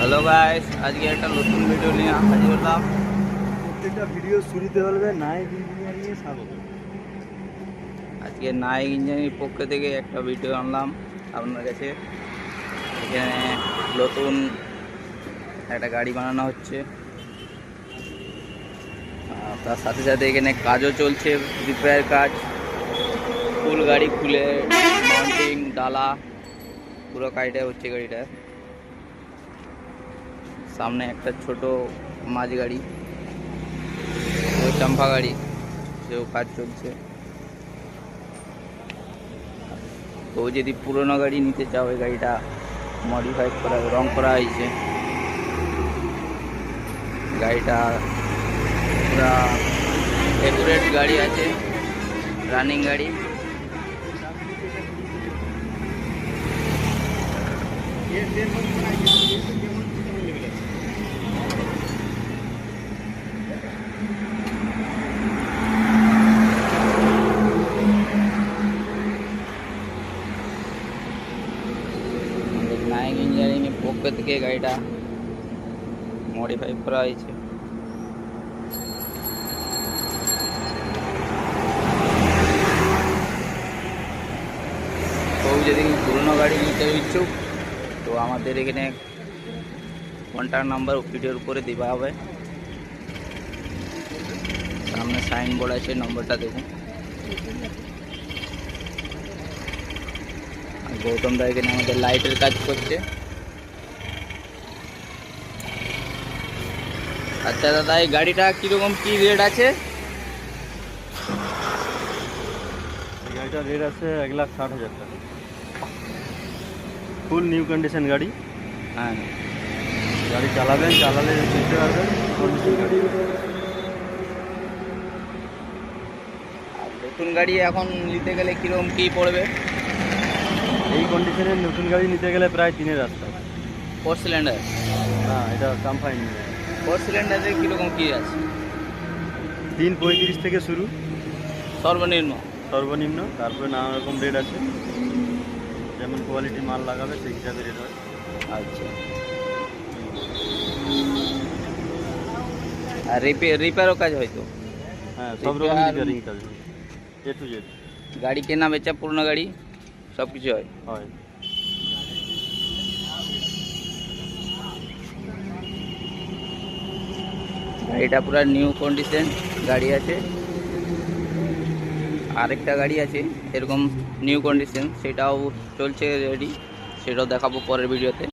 Hello guys, আজকে একটা নতুন ভিডিও নিয়ে হাজির হলাম। প্রত্যেকটা ভিডিও শুরুতে বলবে নাইক ইঞ্জিনিয়ারিং এ স্বাগত। আজকে নাইক ইঞ্জিনিয়ারিং পক্ষ থেকে একটা ভিডিও আনলাম আপনার কাছে। এখানে নতুন একটা গাড়ি বানানো হচ্ছে, তার সাথে সাথে এখানে কাজও চলছে, রিপেয়ার কাজ। ফুল গাড়ি খুলে মাউন্টিং ডালা পুরো কাজটা হচ্ছে গাড়িটা। সামনে একটা ছোট মাঝ গাড়ি, ওই চাম্পা গাড়ি, সেও কাজ চলছে। তো যদি পুরোনো গাড়ি নিতে চাও, ওই গাড়িটা মডিফাই করা, রং করা হয়েছে। গাড়িটা পুরা অ্যাকুরেট গাড়ি আছে, রানিং গাড়ি। নাইক ইঞ্জিনিয়ারিং এর পক্ষ থেকে গাড়িটা মডিফাই করা হয়েছে। তো যদি পুরোনো গাড়ি নিতে ইচ্ছুক, তো আমাদের এখানে কন্ট্যাক্ট নাম্বার ভিডিওর উপরে দেওয়া হবে। সামনে সাইন বোর্ড আছে, নম্বরটা দেখুন। আর গৌতম দা এখানে আমাদের লাইটের কাজ করছে। আচ্ছা দাদা, এই গাড়িটা কীরকম কী রেট আছে? এই গাড়িটার রেট আছে 1,60,000 টাকা। ফুল নিউ কন্ডিশন গাড়ি। হ্যাঁ, গাড়ি চালালে বুঝতে পারবেন কন্ডিশন গাড়ি। আর নতুন গাড়ি এখন নিতে গেলে কীরকম কী পড়বে? এই কন্ডিশনের নতুন গাড়ি নিতে গেলে প্রায় 3-এর রাস্তা। 4 সিলিন্ডার? না, এটা চাম্পা ইঞ্জিন। 4 সিলিন্ডারে কীরকম কী আছে? 3.35 থেকে শুরু সর্বনিম্ন? সর্বনিম্ন। তারপরে নানা রকম রেট আছে, যেমন কোয়ালিটি মাল লাগাবে সেই হিসাবে রেট হয়। আচ্ছা। আর রিপেয়ারও কাজ হয়তো? হ্যাঁ, সব রকম রিপেয়ারিং কাজ হয়, A to Z গাড়ি কেনা বেচা, পুরনো গাড়ি সব কিছু হয়। হয়। গাড়িটা পুরো নিউ কন্ডিশন গাড়ি আছে। আরেকটা গাড়ি আছে এরকম নিউ কন্ডিশন, সেটাও চলছে রেডি, সেটাও দেখাবো পরের ভিডিওতে।